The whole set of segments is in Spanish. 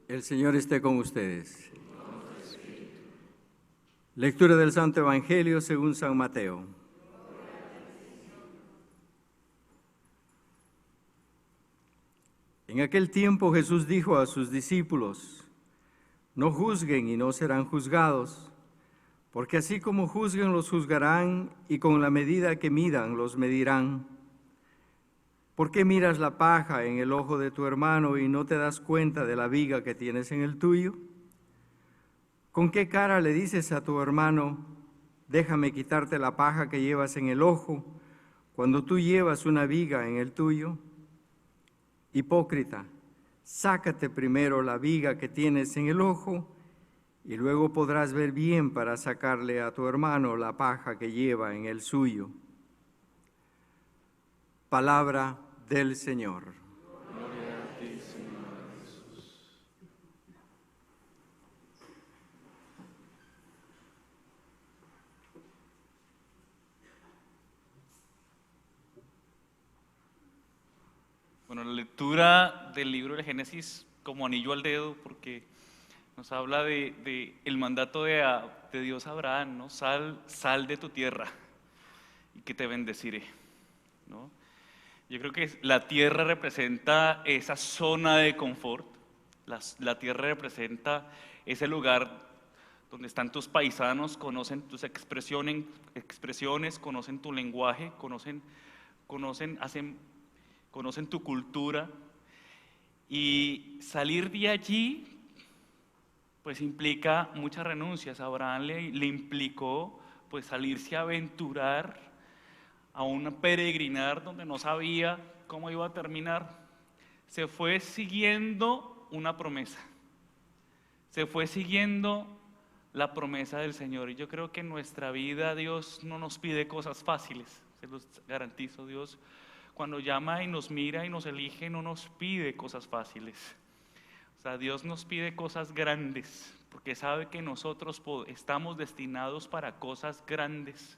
El Señor esté con ustedes. Lectura del Santo Evangelio según San Mateo. En aquel tiempo Jesús dijo a sus discípulos: no juzguen y no serán juzgados, porque así como juzguen los juzgarán, y con la medida que midan los medirán. ¿Por qué miras la paja en el ojo de tu hermano y no te das cuenta de la viga que tienes en el tuyo? ¿Con qué cara le dices a tu hermano: déjame quitarte la paja que llevas en el ojo, cuando tú llevas una viga en el tuyo? Hipócrita, sácate primero la viga que tienes en el ojo, y luego podrás ver bien para sacarle a tu hermano la paja que lleva en el suyo. Palabra del Señor. Gloria a ti, Señor Jesús. Bueno, la lectura del libro de Génesis como anillo al dedo, porque nos habla de el mandato de Dios a Abraham, ¿no? Sal de tu tierra y que te bendeciré, ¿no? Yo creo que la tierra representa esa zona de confort, la tierra representa ese lugar donde están tus paisanos, conocen tus expresiones, conocen tu lenguaje, conocen tu cultura, y salir de allí pues implica muchas renuncias. A Abraham le implicó pues salirse a aventurar, a un peregrinar donde no sabía cómo iba a terminar. Se fue siguiendo una promesa, se fue siguiendo la promesa del Señor. Y yo creo que en nuestra vida Dios no nos pide cosas fáciles, se los garantizo. Dios, cuando llama y nos mira y nos elige, no nos pide cosas fáciles. O sea, Dios nos pide cosas grandes, porque sabe que nosotros estamos destinados para cosas grandes.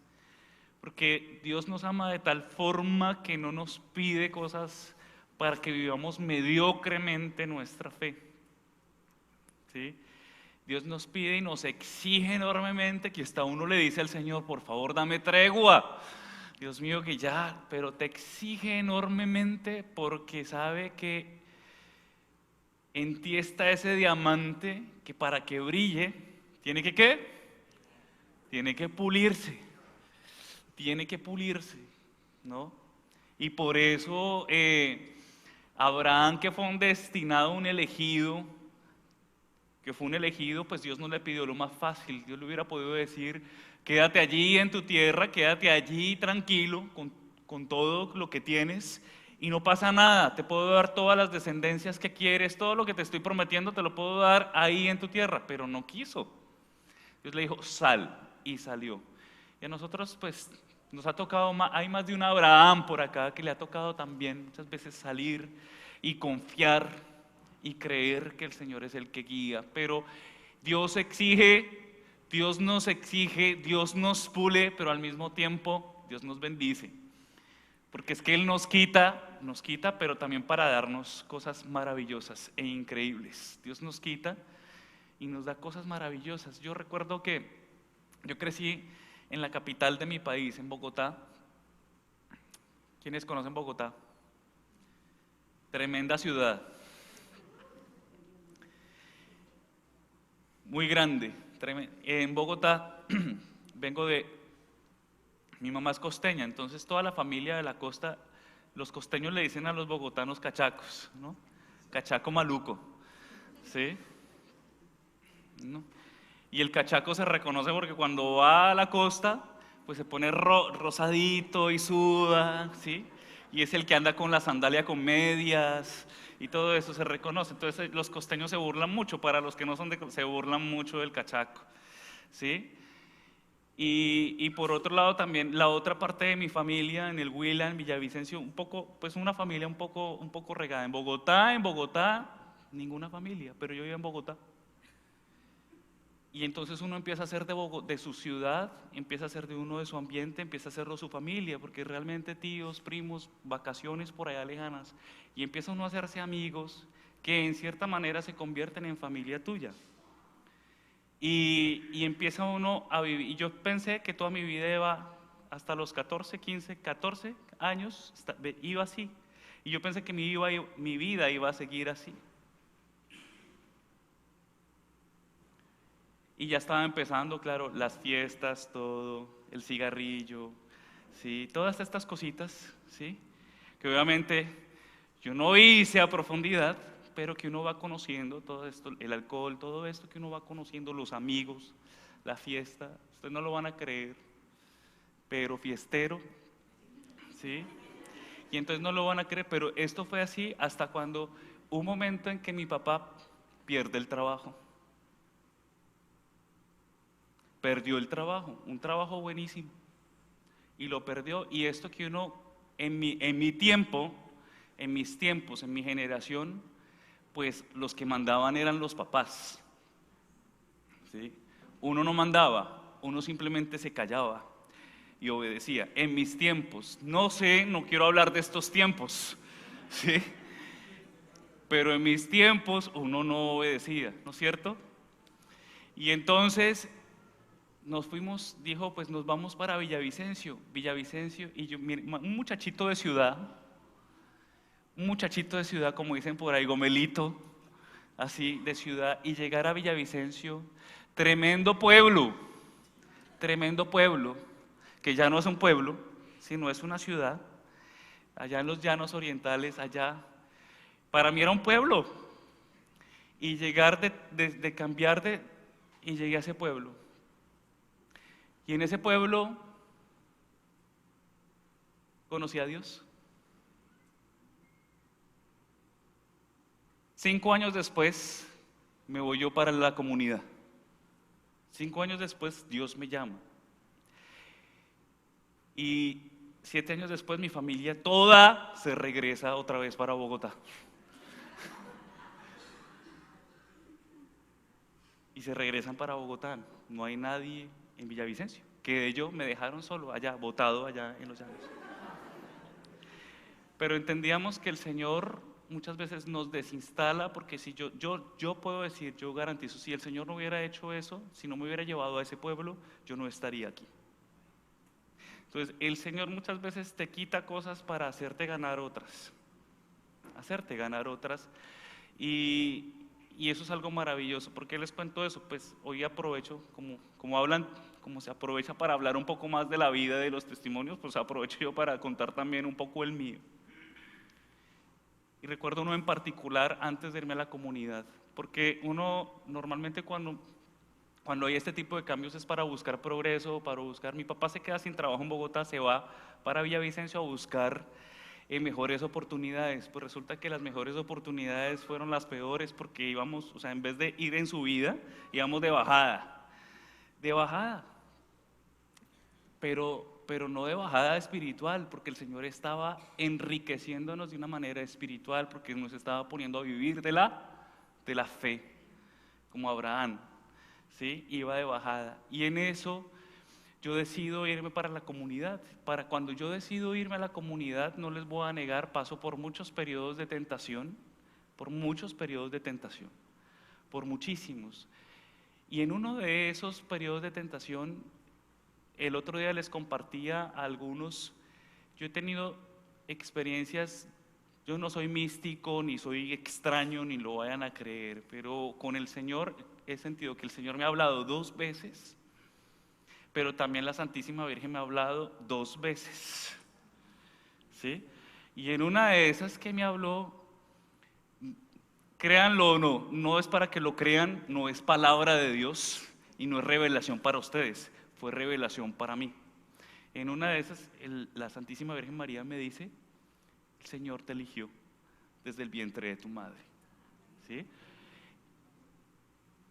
Porque Dios nos ama de tal forma que no nos pide cosas para que vivamos mediocremente nuestra fe, ¿sí? Dios nos pide y nos exige enormemente, que hasta uno le dice al Señor: por favor, dame tregua. Dios mío, que ya, pero te exige enormemente porque sabe que en ti está ese diamante que para que brille, tiene que ¿qué? Tiene que pulirse. Tiene que pulirse, ¿no? Y por eso Abraham, que fue un destinado, un elegido, pues Dios no le pidió lo más fácil. Dios le hubiera podido decir: quédate allí en tu tierra, quédate allí tranquilo con todo lo que tienes y no pasa nada, te puedo dar todas las descendencias que quieres, todo lo que te estoy prometiendo te lo puedo dar ahí en tu tierra. Pero no quiso. Dios le dijo: sal, y salió. Y a nosotros pues nos ha tocado, hay más de un Abraham por acá que le ha tocado también muchas veces salir y confiar y creer que el Señor es el que guía. Pero Dios exige, Dios nos exige, Dios nos pule, pero al mismo tiempo Dios nos bendice. Porque es que Él nos quita, pero también para darnos cosas maravillosas e increíbles. Dios nos quita y nos da cosas maravillosas. Yo recuerdo que yo crecí en la capital de mi país, en Bogotá. ¿Quiénes conocen Bogotá? Tremenda ciudad. Muy grande. En Bogotá mi mamá es costeña, entonces toda la familia de la costa, los costeños le dicen a los bogotanos cachacos, ¿no? Cachaco maluco, ¿sí? ¿No? Y el cachaco se reconoce porque cuando va a la costa, pues se pone rosadito y suda, ¿sí? Y es el que anda con la sandalia con medias y todo eso se reconoce. Entonces los costeños se burlan mucho, para los que no son se burlan mucho del cachaco, ¿sí? Y por otro lado también la otra parte de mi familia en el Huila, en Villavicencio, un poco, pues una familia un poco regada. En Bogotá, ninguna familia, pero yo vivo en Bogotá. Y entonces uno empieza a ser de su ciudad, empieza a ser de uno de su ambiente, empieza a ser de su familia, porque realmente tíos, primos, vacaciones por allá lejanas, y empieza uno a hacerse amigos, que en cierta manera se convierten en familia tuya. Y empieza uno a vivir. Y yo pensé que toda mi vida iba hasta los 14, 15, 14 años, iba así. Y yo pensé que mi vida iba a seguir así. Y ya estaba empezando, claro, las fiestas, todo, el cigarrillo, ¿sí? Todas estas cositas, ¿sí? Que obviamente yo no hice a profundidad, pero que uno va conociendo todo esto, el alcohol, todo esto que uno va conociendo, los amigos, la fiesta. Ustedes no lo van a creer, pero fiestero, ¿sí? Y entonces no lo van a creer, pero esto fue así hasta cuando un momento en que mi papá pierde el trabajo. Perdió el trabajo, un trabajo buenísimo, y lo perdió. Y esto que uno, en mi tiempo, en mis tiempos, en mi generación, pues los que mandaban eran los papás, ¿sí? Uno no mandaba, uno simplemente se callaba y obedecía. En mis tiempos, no sé, no quiero hablar de estos tiempos, ¿sí? Pero en mis tiempos uno no obedecía, ¿no es cierto? Y entonces nos fuimos, dijo, pues nos vamos para Villavicencio, y yo, un muchachito de ciudad, como dicen por ahí, gomelito, así de ciudad, y llegar a Villavicencio, tremendo pueblo, que ya no es un pueblo, sino es una ciudad, allá en los llanos orientales, allá, para mí era un pueblo, y llegar de cambiar y llegué a ese pueblo. Y en ese pueblo conocí a Dios. 5 años después me voy yo para la comunidad. 5 años después Dios me llama. Y 7 años después mi familia toda se regresa otra vez para Bogotá. Y se regresan para Bogotá. No hay nadie en Villavicencio. Que ellos me dejaron solo allá, botado allá en los llanos. Pero entendíamos que el Señor muchas veces nos desinstala, porque si yo puedo decir, yo garantizo, si el Señor no hubiera hecho eso, si no me hubiera llevado a ese pueblo, yo no estaría aquí. Entonces, el Señor muchas veces te quita cosas para hacerte ganar otras. Y eso es algo maravilloso. ¿Por qué les cuento eso? Pues hoy aprovecho, como se aprovecha para hablar un poco más de la vida, de los testimonios, pues aprovecho yo para contar también un poco el mío. Y recuerdo uno en particular antes de irme a la comunidad, porque uno normalmente cuando hay este tipo de cambios es para buscar progreso, mi papá se queda sin trabajo en Bogotá, se va para Villavicencio a buscar mejores oportunidades. Pues resulta que las mejores oportunidades fueron las peores, porque íbamos, o sea, en vez de ir en subida, íbamos de bajada, pero no de bajada espiritual, porque el Señor estaba enriqueciéndonos de una manera espiritual, porque nos estaba poniendo a vivir de la fe, como Abraham, ¿sí? Iba de bajada. Y en eso yo decido irme para la comunidad. Cuando yo decido irme a la comunidad, no les voy a negar, paso por muchos periodos de tentación, por muchísimos. Y en uno de esos periodos de tentación, el otro día les compartía a algunos, yo he tenido experiencias, yo no soy místico, ni soy extraño, ni lo vayan a creer, pero con el Señor he sentido que el Señor me ha hablado 2 veces, pero también la Santísima Virgen me ha hablado 2 veces, ¿sí? Y en una de esas que me habló, créanlo o no, no es para que lo crean, no es palabra de Dios y no es revelación para ustedes, fue revelación para mí. En una de esas, la Santísima Virgen María me dice, el Señor te eligió desde el vientre de tu madre, ¿sí?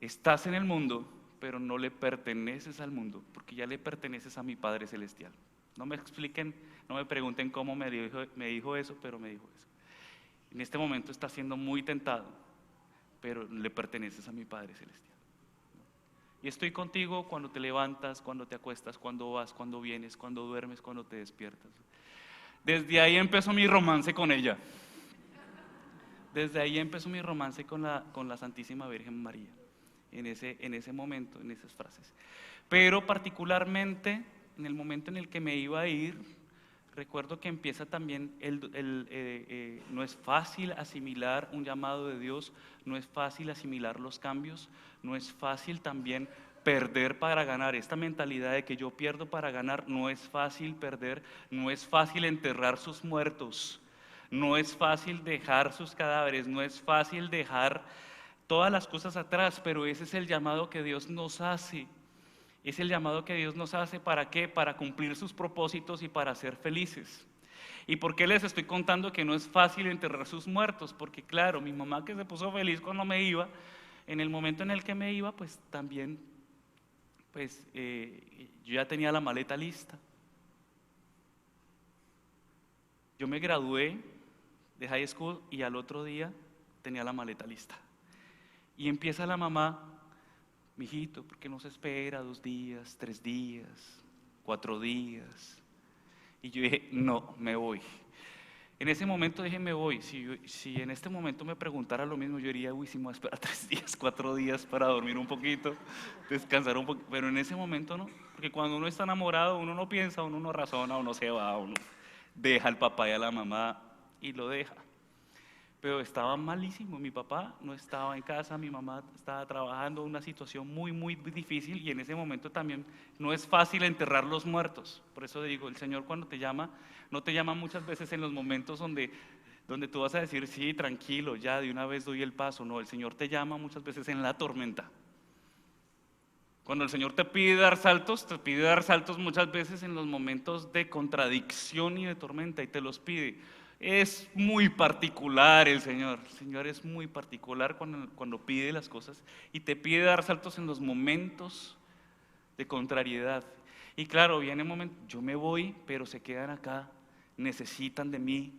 Estás en el mundo, pero no le perteneces al mundo, porque ya le perteneces a mi Padre Celestial. No me expliquen, no me pregunten cómo me dijo eso, pero me dijo eso. En este momento estás siendo muy tentado, pero le perteneces a mi Padre Celestial. Y estoy contigo cuando te levantas, cuando te acuestas, cuando vas, cuando vienes, cuando duermes, cuando te despiertas. Desde ahí empezó mi romance con ella. Desde ahí empezó mi romance con la Santísima Virgen María, en ese momento, en esas frases. Pero particularmente en el momento en el que me iba a ir, recuerdo que empieza también, no es fácil asimilar un llamado de Dios, no es fácil asimilar los cambios, no es fácil también perder para ganar. Esta mentalidad de que yo pierdo para ganar, no es fácil perder, no es fácil enterrar sus muertos, no es fácil dejar sus cadáveres, no es fácil dejar todas las cosas atrás, pero ese es el llamado que Dios nos hace. Es el llamado que Dios nos hace, ¿para qué? Para cumplir sus propósitos y para ser felices. ¿Y por qué les estoy contando que no es fácil enterrar sus muertos? Porque claro, mi mamá, que se puso feliz cuando me iba, en el momento en el que me iba, pues también, yo ya tenía la maleta lista. Yo me gradué de high school y al otro día tenía la maleta lista. Y empieza la mamá: mijito, ¿por qué no se espera 2 días, 3 días, 4 días? Y yo dije, no, me voy. En ese momento dije, me voy. Si en este momento me preguntara lo mismo, yo diría, uy, si me voy a esperar 3 días, 4 días para dormir un poquito, descansar un poquito. Pero en ese momento no, porque cuando uno está enamorado, uno no piensa, uno no razona, uno se va, uno deja al papá y a la mamá y lo deja. Pero estaba malísimo, mi papá no estaba en casa, mi mamá estaba trabajando, una situación muy, muy difícil, y en ese momento también no es fácil enterrar los muertos. Por eso digo, el Señor cuando te llama, no te llama muchas veces en los momentos donde tú vas a decir, sí, tranquilo, ya de una vez doy el paso. No, el Señor te llama muchas veces en la tormenta. Cuando el Señor te pide dar saltos muchas veces en los momentos de contradicción y de tormenta, y te los pide. Es muy particular el Señor es muy particular cuando pide las cosas, y te pide dar saltos en los momentos de contrariedad. Y claro, viene un momento, yo me voy, pero se quedan acá, necesitan de mí,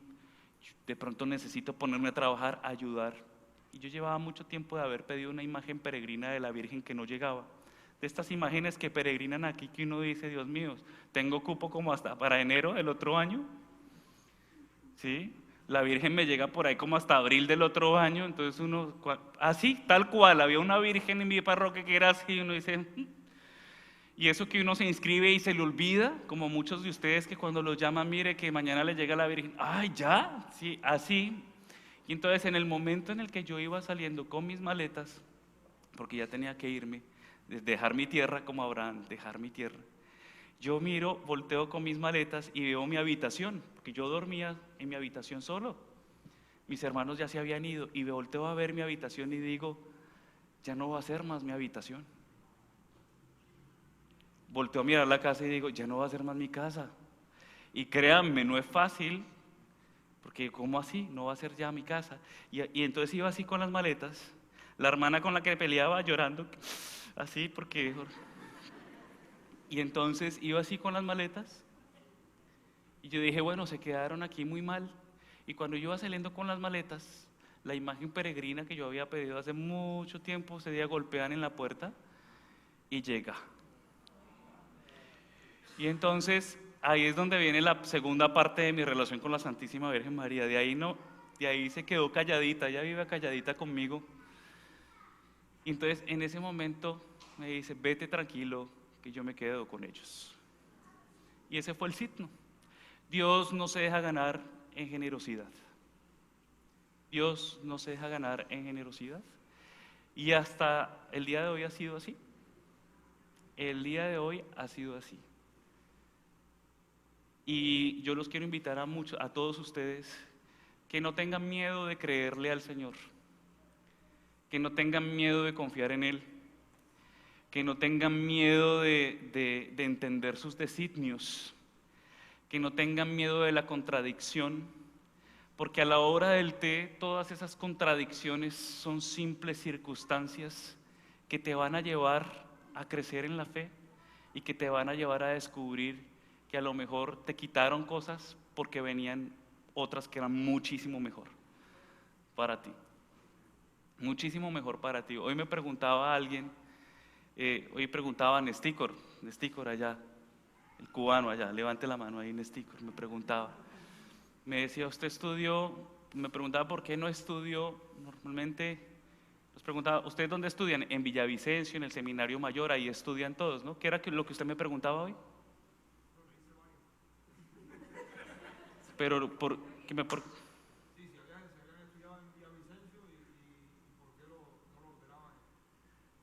de pronto necesito ponerme a trabajar, a ayudar. Y yo llevaba mucho tiempo de haber pedido una imagen peregrina de la Virgen que no llegaba. De estas imágenes que peregrinan aquí, que uno dice, Dios mío, tengo cupo como hasta para enero del otro año. ¿Sí? La Virgen me llega por ahí como hasta abril del otro año, entonces uno, así, tal cual, había una Virgen en mi parroquia que era así, y uno dice, y eso que uno se inscribe y se le olvida, como muchos de ustedes que cuando los llaman, mire que mañana le llega la Virgen, ¡ay, ya! Sí, así. Y entonces en el momento en el que yo iba saliendo con mis maletas, porque ya tenía que irme, dejar mi tierra como Abraham, dejar mi tierra, yo miro, volteo con mis maletas y veo mi habitación, porque yo dormía en mi habitación solo. Mis hermanos ya se habían ido, y volteo a ver mi habitación y digo, ya no va a ser más mi habitación. Volteo a mirar la casa y digo, ya no va a ser más mi casa. Y créanme, no es fácil, porque ¿cómo así? No va a ser ya mi casa. Y entonces iba así con las maletas, la hermana con la que peleaba llorando, así porque... Y entonces iba así con las maletas, y yo dije, bueno, se quedaron aquí muy mal. Y cuando yo iba saliendo con las maletas, la imagen peregrina que yo había pedido hace mucho tiempo, ese día golpean en la puerta y llega. Y entonces ahí es donde viene la segunda parte de mi relación con la Santísima Virgen María. De ahí se quedó calladita, ella vive calladita conmigo. Y entonces en ese momento me dice, vete tranquilo, que yo me quedo con ellos. Y ese fue el signo. Dios no se deja ganar en generosidad. Dios no se deja ganar en generosidad. Y hasta el día de hoy ha sido así. El día de hoy ha sido así. Y yo los quiero invitar a todos ustedes que no tengan miedo de creerle al Señor, que no tengan miedo de confiar en Él, que no tengan miedo de entender sus designios, que no tengan miedo de la contradicción, porque a la hora del té todas esas contradicciones son simples circunstancias que te van a llevar a crecer en la fe y que te van a llevar a descubrir que a lo mejor te quitaron cosas porque venían otras que eran muchísimo mejor para ti. Muchísimo mejor para ti. Hoy me preguntaba alguien, hoy preguntaba a Nestícor allá, el cubano allá, levante la mano ahí, Nestícor, me preguntaba. Me decía, ¿usted estudió me preguntaba por qué no estudio normalmente. Nos preguntaba, ¿ustedes dónde estudian? En Villavicencio, en el Seminario Mayor, ahí estudian todos, ¿no? ¿Qué era lo que usted me preguntaba hoy? Pero, ¿qué me, por,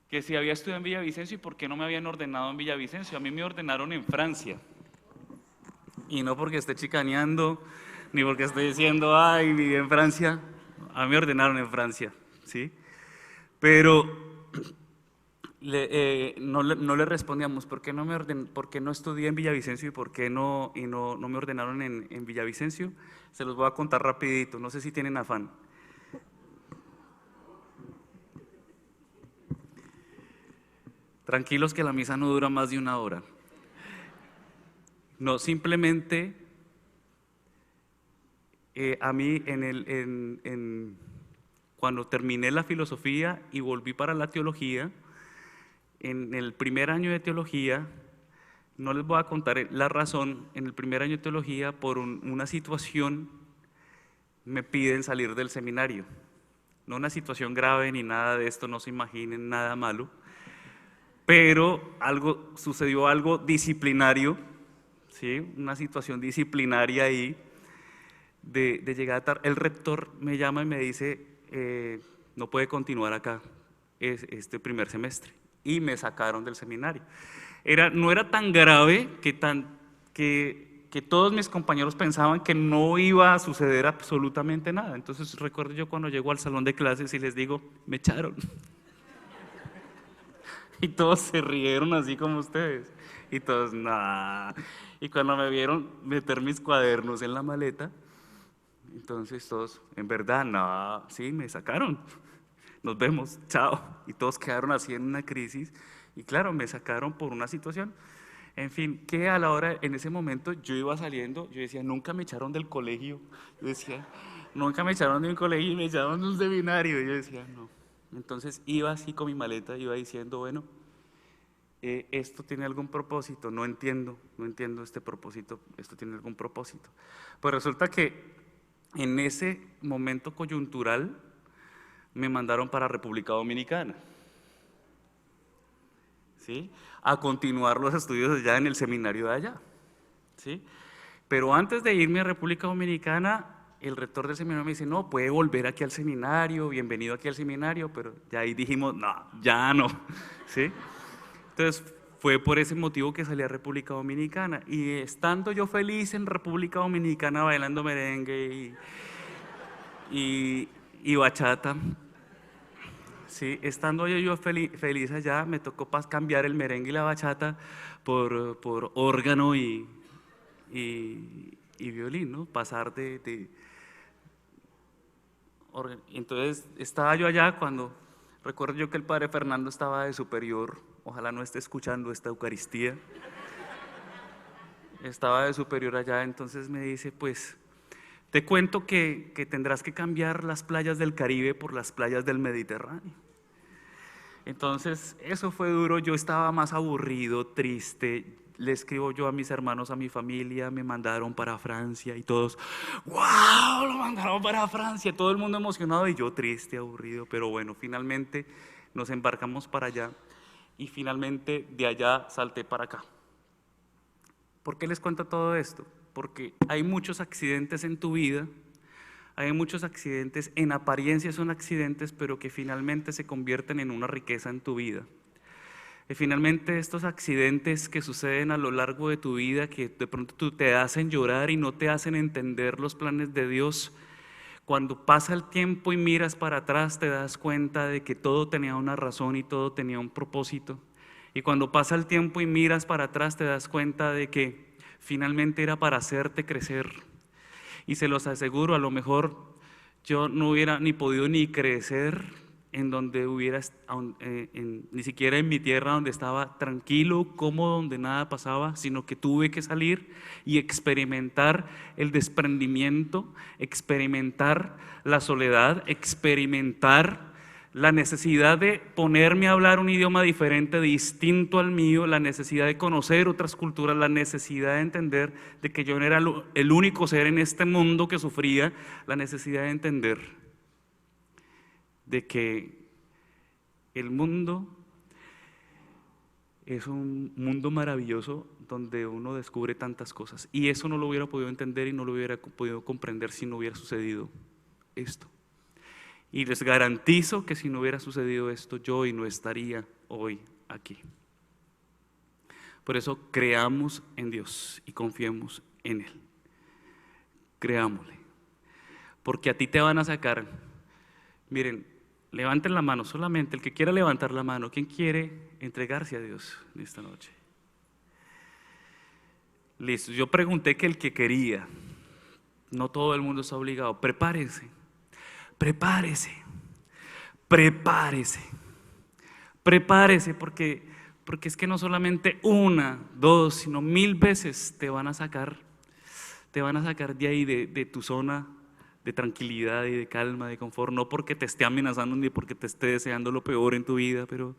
que si había estudiado en Villavicencio y por qué no me habían ordenado en Villavicencio? A mí me ordenaron en Francia. Y no porque esté chicaneando, ni porque esté diciendo, ay, viví en Francia. A mí me ordenaron en Francia, ¿sí? Pero no le respondíamos, ¿por qué por qué no estudié en Villavicencio y por qué no me ordenaron en Villavicencio? Se los voy a contar rapidito, no sé si tienen afán. Tranquilos que la misa no dura más de 1 hora. No, simplemente a mí cuando terminé la filosofía y volví para la teología, en el primer año de teología, no les voy a contar la razón, en el primer año de teología, por una situación, me piden salir del seminario. No una situación grave ni nada de esto, no se imaginen nada malo, pero sucedió algo disciplinario, ¿sí? Una situación disciplinaria ahí, de llegar tarde. El rector me llama y me dice, no puede continuar acá este primer semestre, y me sacaron del seminario. No era tan grave que todos mis compañeros pensaban que no iba a suceder absolutamente nada. Entonces recuerdo yo cuando llego al salón de clases y les digo, me echaron. Y todos se rieron así como ustedes. Y todos, nada. Y cuando me vieron meter mis cuadernos en la maleta, entonces todos, en verdad, no, sí, me sacaron. Nos vemos, chao. Y todos quedaron así en una crisis. Y claro, me sacaron por una situación. En fin, que a la hora, en ese momento, yo iba saliendo, yo decía, nunca me echaron del colegio. Yo decía, nunca me echaron de un colegio y me echaron de un seminario. Yo decía, no. Entonces iba así con mi maleta, iba diciendo, bueno, esto tiene algún propósito, no entiendo este propósito, esto tiene algún propósito. Pues resulta que en ese momento coyuntural me mandaron para República Dominicana, ¿sí? A continuar los estudios allá en el seminario de allá, ¿sí? Pero antes de irme a República Dominicana, el rector del seminario me dice, no, puede volver aquí al seminario, bienvenido aquí al seminario, pero ya ahí dijimos, no, ya no, ¿sí? Entonces fue por ese motivo que salí a República Dominicana, y estando yo feliz en República Dominicana bailando merengue y bachata, sí, estando yo feliz allá, me tocó cambiar el merengue y la bachata por órgano y violín, ¿no? Pasar entonces estaba yo allá cuando recuerdo yo que el padre Fernando estaba de superior, ojalá no esté escuchando esta Eucaristía, estaba de superior allá, entonces me dice, pues te cuento que tendrás que cambiar las playas del Caribe por las playas del Mediterráneo. Entonces eso fue duro, yo estaba más aburrido, triste. Le escribo yo a mis hermanos, a mi familia, me mandaron para Francia y todos, ¡wow! Lo mandaron para Francia, todo el mundo emocionado y yo triste, aburrido, pero bueno, finalmente nos embarcamos para allá y finalmente de allá salté para acá. ¿Por qué les cuento todo esto? Porque hay muchos accidentes en tu vida, hay muchos accidentes, en apariencia son accidentes, pero que finalmente se convierten en una riqueza en tu vida. Y finalmente estos accidentes que suceden a lo largo de tu vida, que de pronto te hacen llorar y no te hacen entender los planes de Dios, cuando pasa el tiempo y miras para atrás te das cuenta de que todo tenía una razón y todo tenía un propósito. Y cuando pasa el tiempo y miras para atrás te das cuenta de que finalmente era para hacerte crecer. Y se los aseguro, a lo mejor yo no hubiera ni podido ni crecer en donde hubiera, ni siquiera en mi tierra donde estaba tranquilo, cómodo, donde nada pasaba, sino que tuve que salir y experimentar el desprendimiento, experimentar la soledad, experimentar la necesidad de ponerme a hablar un idioma diferente, distinto al mío, la necesidad de conocer otras culturas, la necesidad de entender de que yo no era el único ser en este mundo que sufría, la necesidad de entender de que el mundo es un mundo maravilloso donde uno descubre tantas cosas. Y eso no lo hubiera podido entender y no lo hubiera podido comprender si no hubiera sucedido esto. Y les garantizo que si no hubiera sucedido esto, yo hoy no estaría hoy aquí. Por eso creamos en Dios y confiemos en Él. Creámosle. Porque a ti te van a sacar. Miren, levanten la mano, solamente el que quiera levantar la mano. ¿Quién quiere entregarse a Dios en esta noche? Listo, yo pregunté que el que quería. No todo el mundo está obligado. Prepárese, prepárese, prepárese, prepárese, porque es que no solamente una, dos, sino 1000 veces te van a sacar de ahí, de tu zona de tranquilidad y de calma, de confort, no porque te esté amenazando ni porque te esté deseando lo peor en tu vida, pero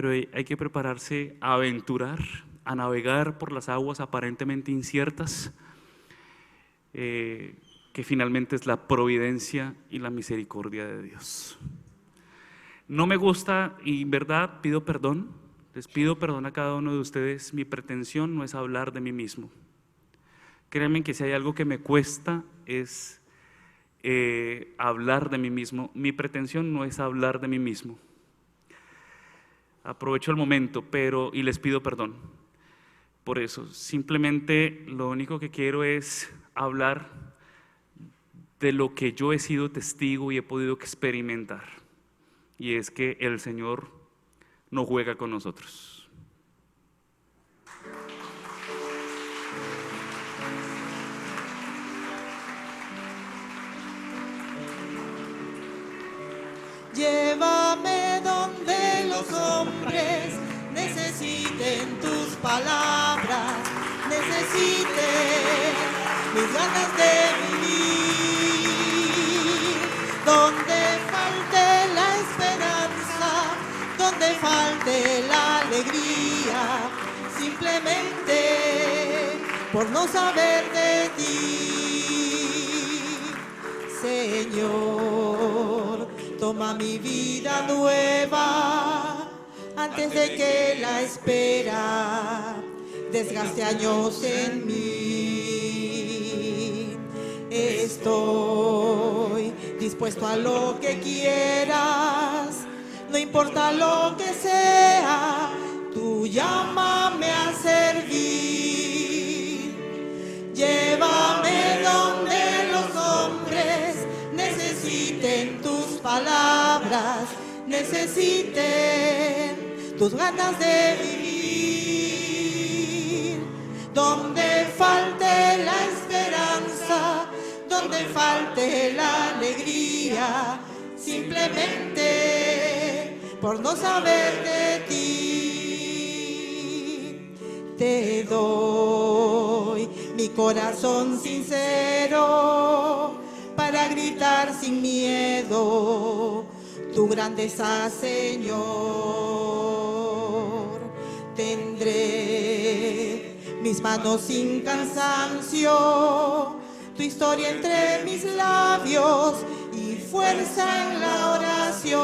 hay que prepararse a aventurar, a navegar por las aguas aparentemente inciertas, que finalmente es la providencia y la misericordia de Dios. No me gusta, y en verdad pido perdón, les pido perdón a cada uno de ustedes. Mi pretensión no es hablar de mí mismo. Créanme que si hay algo que me cuesta es hablar de mí mismo. Mi pretensión no es hablar de mí mismo. Aprovecho el momento, y les pido perdón por eso. Simplemente lo único que quiero es hablar de lo que yo he sido testigo y he podido experimentar. Y es que el Señor no juega con nosotros. Llévame donde los hombres necesiten tus palabras, necesiten mis ganas de vivir, donde falte la esperanza, donde falte la alegría, simplemente por no saber de ti, Señor. Toma mi vida nueva antes de que la espera desgaste años en mí. Estoy dispuesto a lo que quieras, no importa lo que sea, tú llámame a servir. Llévame donde los hombres necesiten tus palabras, necesiten tus ganas de vivir, donde falte la esperanza, donde falte la alegría, simplemente por no saber de ti. Te doy mi corazón sincero para gritar sin miedo tu grandeza, Señor. Tendré mis manos sin cansancio, tu historia entre mis labios y fuerza en la oración.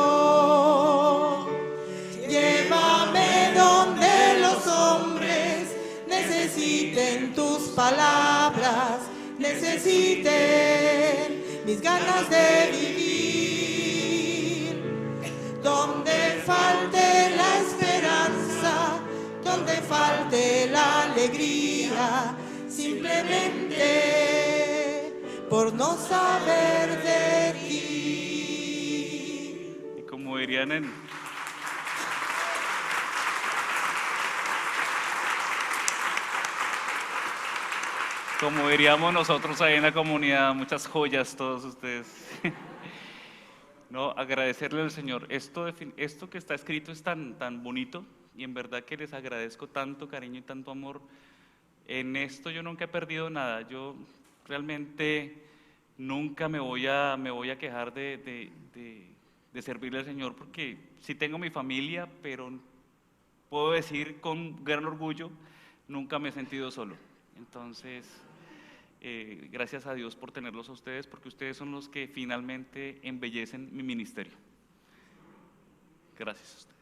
Llévame donde los hombres necesiten tus palabras, necesiten mis ganas de vivir, donde falte la esperanza, donde falte la alegría, simplemente por no saber de ti. Y como dirían como diríamos nosotros ahí en la comunidad, muchas joyas todos ustedes. No, agradecerle al Señor. Esto que está escrito es tan bonito y en verdad que les agradezco tanto cariño y tanto amor. En esto yo nunca he perdido nada. Yo realmente nunca me voy a quejar de de servirle al Señor, porque sí tengo mi familia, pero puedo decir con gran orgullo, nunca me he sentido solo. Entonces, gracias a Dios por tenerlos a ustedes, porque ustedes son los que finalmente embellecen mi ministerio. Gracias a ustedes.